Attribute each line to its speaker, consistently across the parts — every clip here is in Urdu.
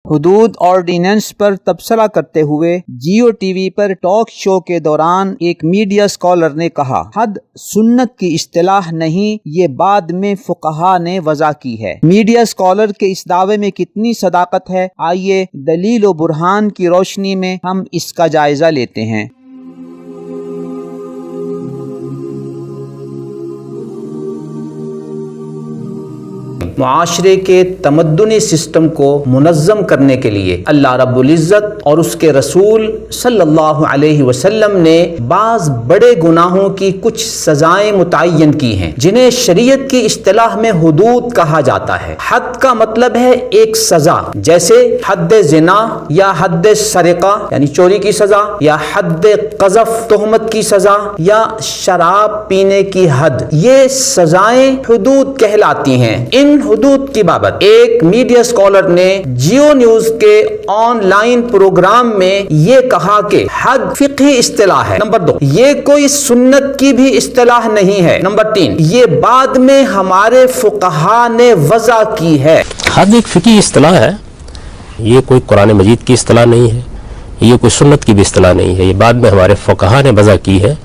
Speaker 1: حدود آرڈیننس پر تبصرہ کرتے ہوئے جیو ٹی وی پر ٹاک شو کے دوران ایک میڈیا اسکالر نے کہا، حد سنت کی اصطلاح نہیں، یہ بعد میں فقہا نے وضع کی ہے۔ میڈیا اسکالر کے اس دعوے میں کتنی صداقت ہے، آئیے دلیل و برہان کی روشنی میں ہم اس کا جائزہ لیتے ہیں۔
Speaker 2: معاشرے کے تمدنی سسٹم کو منظم کرنے کے لیے اللہ رب العزت اور اس کے رسول صلی اللہ علیہ وسلم نے بعض بڑے گناہوں کی کچھ سزائیں متعین کی ہیں، جنہیں شریعت کی اصطلاح میں حدود کہا جاتا ہے۔ حد کا مطلب ہے ایک سزا، جیسے حد زنا یا حد سرقہ یعنی چوری کی سزا، یا حد قذف تہمت کی سزا، یا شراب پینے کی حد۔ یہ سزائیں حدود کہلاتی ہیں۔ ان حدود کی بابت ایک میڈیا اسکالر نے جیو نیوز کے آن لائن پروگرام میں یہ کہا کہ حد فقہی اصطلاح ہے۔ نمبر 2، یہ کوئی سنت کی بھی اصطلاح نہیں ہے۔ نمبر 3، یہ بعد میں ہمارے فقہا نے وضع کی ہے۔
Speaker 3: حد ایک فقہی اصطلاح ہے، یہ کوئی قرآن مجید کی اصطلاح نہیں ہے، یہ کوئی سنت کی بھی اصطلاح نہیں ہے، یہ بعد میں ہمارے فقہا نے وضع کی ہے۔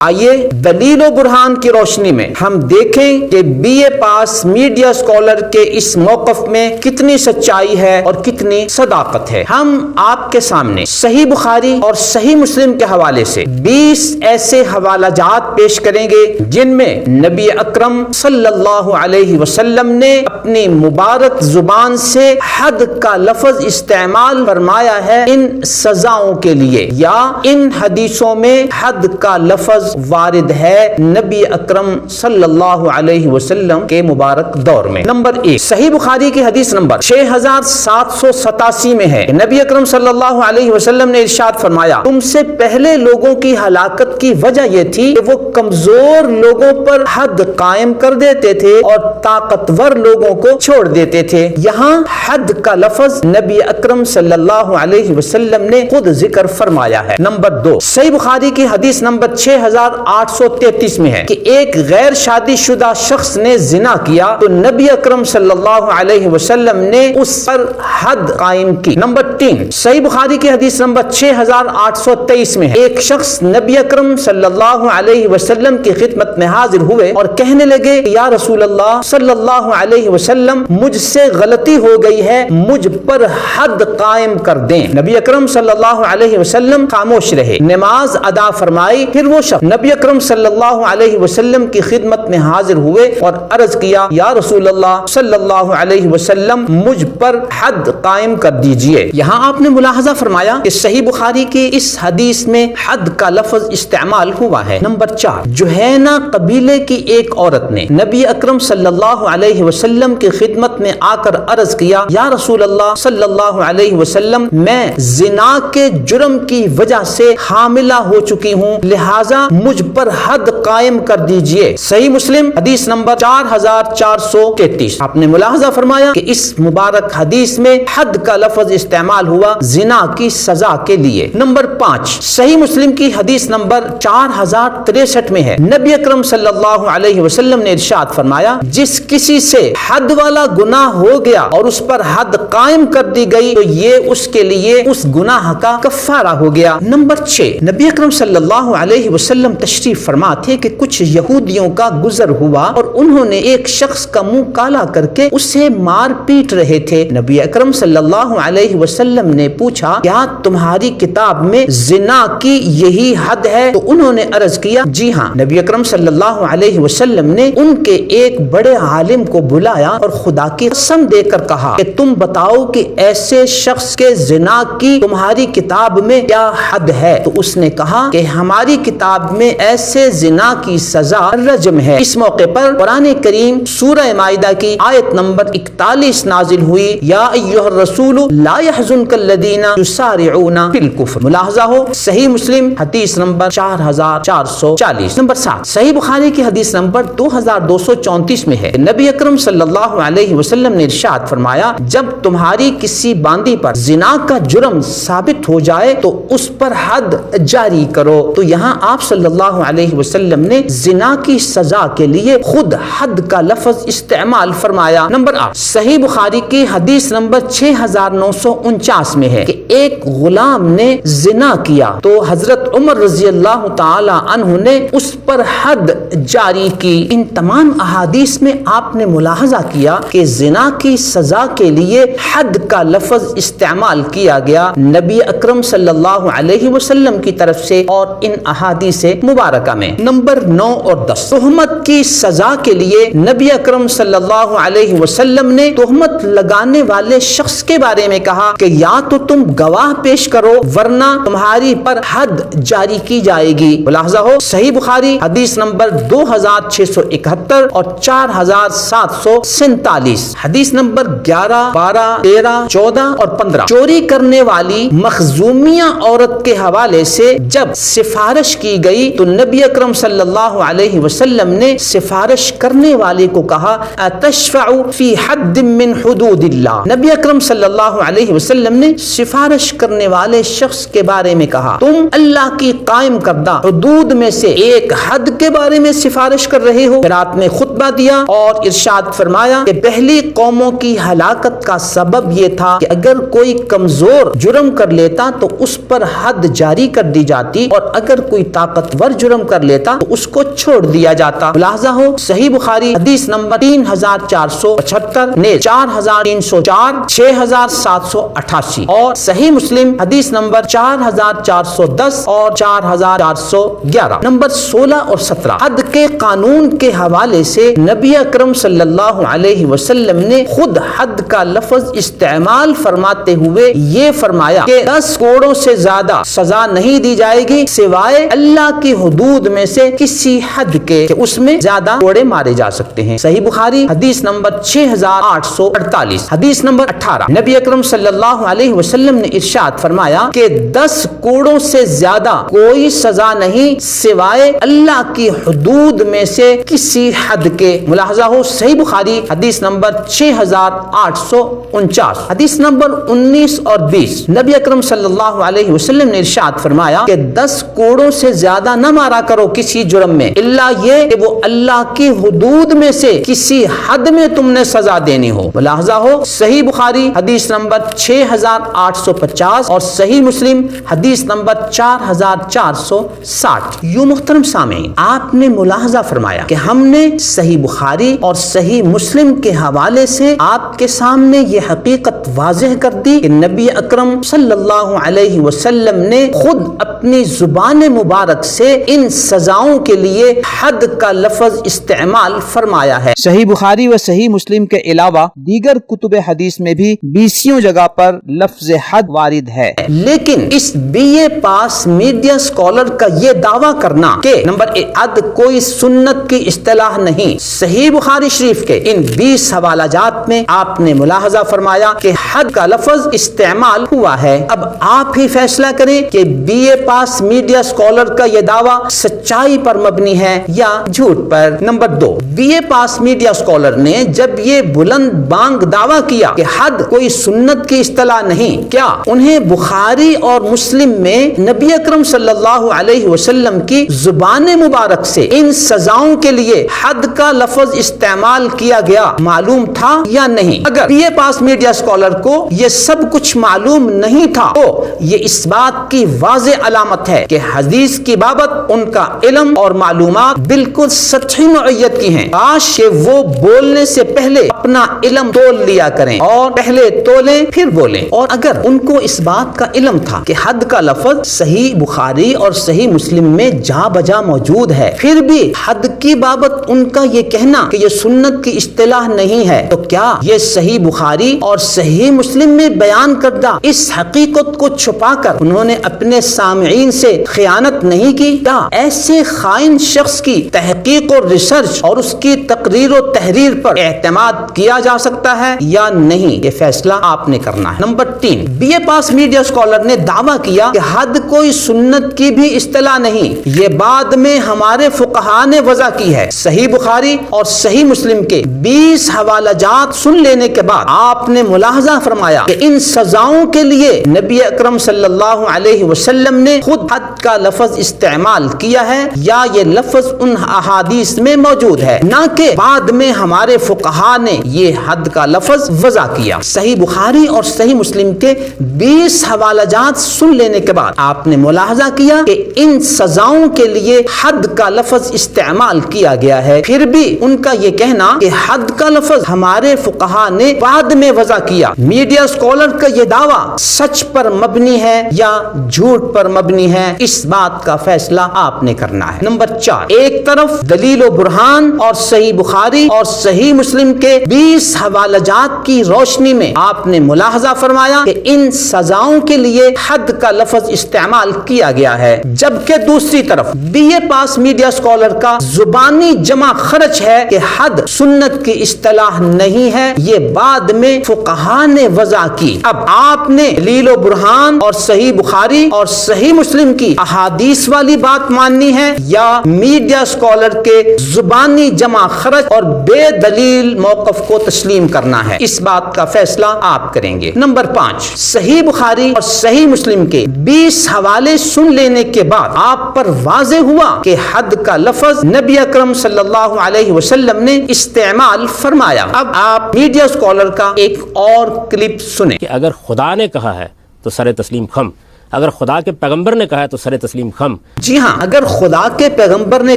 Speaker 2: آئیے دلیل و برہان کی روشنی میں ہم دیکھیں کہ B A pass media scholar کے اس موقف میں کتنی سچائی ہے اور کتنی صداقت ہے۔ ہم آپ کے سامنے صحیح بخاری اور صحیح مسلم کے حوالے سے 20 ایسے حوالہ جات پیش کریں گے جن میں نبی اکرم صلی اللہ علیہ وسلم نے اپنی مبارک زبان سے حد کا لفظ استعمال فرمایا ہے ان سزاؤں کے لیے، یا ان حدیثوں میں حد کا لفظ وارد ہے نبی اکرم صلی اللہ علیہ وسلم کے مبارک دور میں۔ نمبر 1، صحیح بخاری کی حدیث نمبر 6787 میں ہے، نبی اکرم صلی اللہ علیہ وسلم نے ارشاد فرمایا، تم سے پہلے لوگوں کی ہلاکت کی وجہ یہ تھی کہ وہ کمزور لوگوں پر حد قائم کر دیتے تھے اور طاقتور لوگوں کو چھوڑ دیتے تھے۔ یہاں حد کا لفظ نبی اکرم صلی اللہ علیہ وسلم نے خود ذکر فرمایا ہے۔ نمبر 2، صحیح بخاری کی حدیث نمبر 6833 میں ہے کہ ایک غیر شادی شدہ شخص نے زنا کیا تو نبی اکرم صلی اللہ علیہ وسلم نے اس پر حد قائم کی۔ نمبر 3، صحیح بخاری کی حدیث نمبر 6823 میں ہے، ایک شخص نبی اکرم صلی اللہ علیہ وسلم کی خدمت میں حاضر ہوئے اور کہنے لگے، یا رسول اللہ صلی اللہ علیہ وسلم، مجھ سے غلطی ہو گئی ہے، مجھ پر حد قائم کر دیں۔ نبی اکرم صلی اللہ علیہ وسلم خاموش رہے، نماز ادا فرمائی۔ پھر وہ شخص نبی اکرم صلی اللہ علیہ وسلم کی خدمت میں حاضر ہوئے اور عرض کیا، یا رسول اللہ صلی اللہ علیہ وسلم، مجھ پر حد قائم کر دیجئے۔ یہاں آپ نے ملاحظہ فرمایا کہ صحیح بخاری کی اس حدیث میں حد کا لفظ استعمال ہوا ہے۔ نمبر 4، جوہینہ قبیلے کی ایک عورت نے نبی اکرم صلی اللہ علیہ وسلم کی خدمت میں آ کر عرض کیا، یا رسول اللہ صلی اللہ علیہ وسلم، میں زنا کے جرم کی وجہ سے حاملہ ہو چکی ہوں، لہذا مجھ پر حد قائم کر دیجئے۔ صحیح مسلم حدیث نمبر 4433۔ آپ نے ملاحظہ فرمایا کہ اس مبارک حدیث میں حد کا لفظ استعمال ہوا زنا کی سزا کے لیے۔ نمبر 5، صحیح مسلم کی حدیث نمبر 4063 میں ہے، نبی اکرم صلی اللہ علیہ وسلم نے ارشاد فرمایا، جس کسی سے حد والا گناہ ہو گیا اور اس پر حد قائم کر دی گئی تو یہ اس کے لیے اس گناہ کا کفارہ ہو گیا۔ نمبر 6، نبی اکرم صلی اللہ علیہ وسلم تشریف فرما تھے کہ کچھ یہودیوں کا گزر ہوا اور انہوں نے ایک شخص کا منہ کالا کر کے اسے مار پیٹ رہے تھے۔ نبی اکرم صلی اللہ علیہ وسلم نے پوچھا، کیا تمہاری کتاب میں زنا کی یہی حد ہے؟ تو انہوں نے عرض کیا، جی ہاں۔ نبی اکرم صلی اللہ علیہ وسلم نے ان کے ایک بڑے عالم کو بلایا اور خدا کی قسم دے کر کہا کہ تم بتاؤ کہ ایسے شخص کے زنا کی تمہاری کتاب میں کیا حد ہے؟ تو اس نے کہا کہ ہماری کتاب میں ایسے زنا کی سزا رجم ہے۔ اس موقع پر قرآن کریم سورہ مائدہ کی آیت نمبر 41 نازل ہوئی، یا ایھا الرسول لا يحزنک الذین یسارعون فی الکفر۔ ملاحظہ ہو صحیح مسلم حدیث نمبر 4440۔ نمبر 7، صحیح بخاری کی حدیث نمبر 2234 میں ہے، نبی اکرم صلی اللہ علیہ وسلم نے ارشاد فرمایا، جب تمہاری کسی باندی پر زنا کا جرم ثابت ہو جائے تو اس پر حد جاری کرو۔ تو یہاں آپ صلی صلی اللہ علیہ وسلم نے زنا کی سزا کے لیے خود حد کا لفظ استعمال فرمایا؟ نمبر 8 صحیح بخاری کی حدیث نمبر 6949 میں ہے کہ ایک غلام نے زنا کیا تو حضرت عمر رضی اللہ تعالی عنہ نے اس پر حد جاری کی۔ ان تمام احادیث میں آپ نے ملاحظہ کیا کہ زنا کی سزا کے لیے حد کا لفظ استعمال کیا گیا نبی اکرم صلی اللہ علیہ وسلم کی طرف سے اور ان احادیث مبارکہ میں۔ نمبر 9 اور 10 تہمت کی سزا کے لیے نبی اکرم صلی اللہ علیہ وسلم نے تہمت لگانے والے شخص کے بارے میں کہا کہ یا تو تم گواہ پیش کرو ورنہ تمہاری پر حد جاری کی جائے گی۔ ملاحظہ ہو صحیح بخاری حدیث نمبر 2671 اور 4747، حدیث نمبر 11، 12، 13، 14 اور 15۔ چوری کرنے والی مخزومیہ عورت کے حوالے سے جب سفارش کی گئی تو نبی اکرم صلی اللہ علیہ وسلم نے سفارش کرنے والے کو کہا اتشفع فی حد من حدود اللہ۔ نبی اکرم صلی اللہ علیہ وسلم نے سفارش کرنے والے شخص کے بارے میں کہا تم اللہ کی قائم کردہ حدود میں سے ایک حد کے بارے میں سفارش کر رہے ہو۔ پھر آپ نے خطبہ دیا اور ارشاد فرمایا کہ پہلی قوموں کی ہلاکت کا سبب یہ تھا کہ اگر کوئی کمزور جرم کر لیتا تو اس پر حد جاری کر دی جاتی اور اگر کوئی طاقتور جرم کر لیتا تو اس کو چھوڑ دیا جاتا۔ ملاحظہ ہو صحیح بخاری حدیث نمبر 3475 نے 4304، 6788 اور صحیح مسلم حدیث نمبر 4410 اور 4411۔ نمبر 16 اور 17 حد کے قانون کے حوالے سے نبی اکرم صلی اللہ علیہ وسلم نے خود حد کا لفظ استعمال فرماتے ہوئے یہ فرمایا کہ 10 کوڑوں سے زیادہ سزا نہیں دی جائے گی سوائے اللہ کی حدود میں سے کسی حد کے کہ اس میں زیادہ کوڑے مارے جا سکتے ہیں۔ صحیح بخاری حدیث نمبر 6848۔ حدیث نمبر 18 نبی اکرم صلی اللہ علیہ وسلم نے ارشاد فرمایا کہ 10 کوڑوں سے زیادہ کوئی سزا نہیں سوائے اللہ کی حدود میں سے کسی حد کے۔ ملاحظہ ہو صحیح بخاری حدیث نمبر 6849۔ حدیث نمبر 19 اور 20 نبی اکرم صلی اللہ علیہ وسلم نے ارشاد فرمایا کہ 10 کوڑوں سے زیادہ نہ مارا کرو کسی جرم میں الا یہ کہ وہ اللہ کی حدود میں سے کسی حد میں تم نے سزا دینی ہو۔ ملاحظہ ہو صحیح بخاری حدیث نمبر 6850 اور صحیح مسلم حدیث نمبر 4460۔ یوں محترم سامعین آپ نے ملاحظہ فرمایا کہ ہم نے صحیح بخاری اور صحیح مسلم کے حوالے سے آپ کے سامنے یہ حقیقت واضح کر دی کہ نبی اکرم صلی اللہ علیہ وسلم نے خود اپنی زبان مبارک سے ان سزاؤں کے لیے حد کا لفظ استعمال فرمایا ہے۔
Speaker 1: صحیح بخاری و صحیح مسلم کے علاوہ دیگر کتب حدیث میں بھی 20 جگہ پر لفظ حد وارد ہے،
Speaker 2: لیکن اس B A pass media scholar کا یہ دعویٰ کرنا کہ نمبر 1 حد کوئی سنت کی اصطلاح نہیں، صحیح بخاری شریف کے ان 20 حوالہ جات میں آپ نے ملاحظہ فرمایا کہ حد کا لفظ استعمال ہوا ہے۔ اب آپ ہی فیصلہ کریں کہ B A pass media scholar کا یہ دعویٰ سچائی پر مبنی ہے یا جھوٹ پر۔ Number 2 B A pass media scholar نے جب یہ بلند بانگ دعویٰ کیا کہ حد کوئی سنت کی اصطلاح نہیں، کیا انہیں بخاری اور مسلم میں نبی اکرم صلی اللہ علیہ وسلم کی زبان مبارک سے ان سزاؤں کے لیے حد کا لفظ استعمال کیا گیا معلوم تھا یا نہیں؟ اگر B A pass media scholar کو یہ سب کچھ معلوم نہیں تھا تو یہ اس بات کی واضح علامت ہے کہ حدیث کی بابت ان کا علم اور معلومات بالکل سطحی نوعیت کی ہیں۔ کاش کہ وہ بولنے سے پہلے اپنا علم تول لیا کریں اور پہلے تولیں پھر بولیں۔ اور اگر ان کو اس بات کا علم تھا کہ حد کا لفظ صحیح بخاری اور صحیح مسلم میں جا بجا موجود ہے پھر بھی حد کی بابت ان کا یہ کہنا کہ یہ سنت کی اصطلاح نہیں ہے، تو کیا یہ صحیح بخاری اور صحیح مسلم میں بیان کردہ اس حقیقت کو چھپا کر انہوں نے اپنے سامعین سے خیانت نہیں کی؟ کیا ایسے خائن شخص کی تحقیق اور ریسرچ اور اس کی تقریر و تحریر پر اعتماد کیا جا سکتا ہے یا نہیں؟ یہ فیصلہ آپ نے کرنا ہے۔ نمبر 3 B A pass media scholar نے دعویٰ کیا کہ حد کوئی سنت کی بھی اصطلاح نہیں، یہ بعد میں ہمارے فقہاء نے وضع کی ہے۔ صحیح بخاری اور صحیح مسلم کے 20 حوالہ جات سن لینے کے بعد آپ نے ملاحظہ فرمایا کہ ان سزاؤں کے لیے نبی اکرم صلی اللہ علیہ وسلم نے خود حد کا لفظ استعمال استعمال کیا ہے یا یہ لفظ ان احادیث میں موجود ہے، نہ کہ بعد میں ہمارے فقہا نے یہ حد کا لفظ وضع کیا۔ صحیح بخاری اور صحیح مسلم کے 20 حوالہ جات سن لینے کے بعد آپ نے ملاحظہ کیا کہ ان سزاؤں کے لیے حد کا لفظ استعمال کیا گیا ہے، پھر بھی ان کا یہ کہنا کہ حد کا لفظ ہمارے فقہا نے بعد میں وضع کیا، میڈیا اسکالر کا یہ دعویٰ سچ پر مبنی ہے یا جھوٹ پر مبنی ہے، اس بات کا فیصلہ آپ نے کرنا ہے۔ نمبر 4، ایک طرف دلیل و برہان اور صحیح بخاری اور صحیح مسلم کے 20 حوالہ جات کی روشنی میں آپ نے ملاحظہ فرمایا کہ ان سزاؤں کے لیے حد کا لفظ استعمال کیا گیا ہے، جبکہ دوسری طرف B A pass media scholar کا زبانی جمع خرچ ہے کہ حد سنت کی اصطلاح نہیں ہے، یہ بعد میں فقہا نے وضع کی۔ اب آپ نے دلیل و برہان اور صحیح بخاری اور صحیح مسلم کی احادیث والی بات ماننی ہے یا میڈیا اسکالر کے زبانی جمع خرچ اور بے دلیل موقف کو تسلیم کرنا ہے، اس بات کا فیصلہ آپ کریں گے۔ نمبر 5، صحیح بخاری اور صحیح مسلم کے 20 حوالے سن لینے کے بعد آپ پر واضح ہوا کہ حد کا لفظ نبی اکرم صلی اللہ علیہ وسلم نے استعمال فرمایا۔ اب آپ میڈیا اسکالر کا ایک اور کلپ سنیں
Speaker 3: کہ اگر خدا نے کہا ہے تو سر تسلیم خم، اگر خدا کے پیغمبر نے کہا ہے تو سر تسلیم خم۔
Speaker 2: جی ہاں، اگر خدا کے پیغمبر نے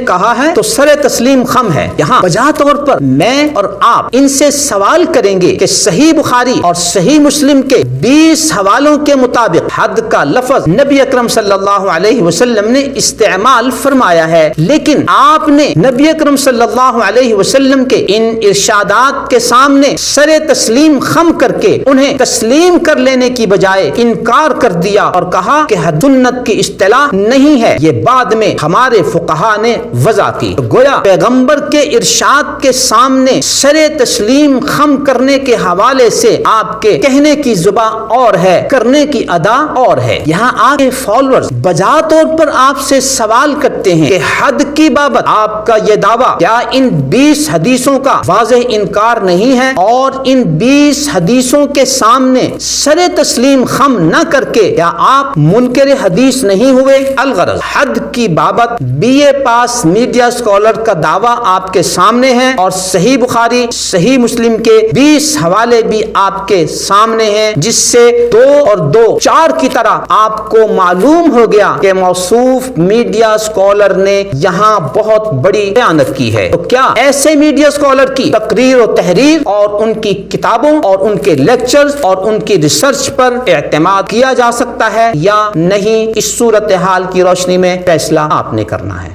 Speaker 2: کہا ہے تو سر تسلیم خم ہے۔ یہاں بجا طور پر میں اور آپ ان سے سوال کریں گے کہ صحیح بخاری اور صحیح مسلم کے 20 حوالوں کے مطابق حد کا لفظ نبی اکرم صلی اللہ علیہ وسلم نے استعمال فرمایا ہے، لیکن آپ نے نبی اکرم صلی اللہ علیہ وسلم کے ان ارشادات کے سامنے سر تسلیم خم کر کے انہیں تسلیم کر لینے کی بجائے انکار کر دیا اور کہا کہ حد سنت کی اصطلاح نہیں ہے، یہ بعد میں ہمارے فقہا نے وضع کی۔ گویا پیغمبر کے ارشاد کے سامنے سر تسلیم خم کرنے کے حوالے سے آپ کے کہنے کی زبان اور ہے، کرنے کی ادا اور ہے۔ یہاں آپ کے فالوورز بجا طور پر آپ سے سوال کرتے ہیں کہ حد کی بابت آپ کا یہ دعویٰ کیا ان 20 حدیثوں کا واضح انکار نہیں ہے، اور ان 20 حدیثوں کے سامنے سر تسلیم خم نہ کر کے کیا آپ منکر حدیث نہیں ہوئے؟ الغرض حد کی بابت B A pass media scholar کا دعویٰ آپ کے سامنے ہے، اور صحیح بخاری صحیح مسلم کے 20 حوالے بھی آپ کے سامنے ہیں، جس سے 2 اور 2 4 کی طرح آپ کو معلوم ہو گیا کہ موصوف میڈیا اسکالر نے یہاں بہت بڑی خیانت کی ہے۔ تو کیا ایسے میڈیا اسکالر کی تقریر و تحریر اور ان کی کتابوں اور ان کے لیکچرز اور ان کی ریسرچ پر اعتماد کیا جا سکتا ہے یا نہیں؟ اس صورتحال کی روشنی میں فیصلہ آپ نے کرنا ہے۔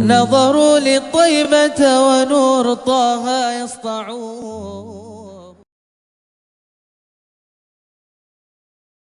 Speaker 4: نظروا للطيبة ونور طه يسطعون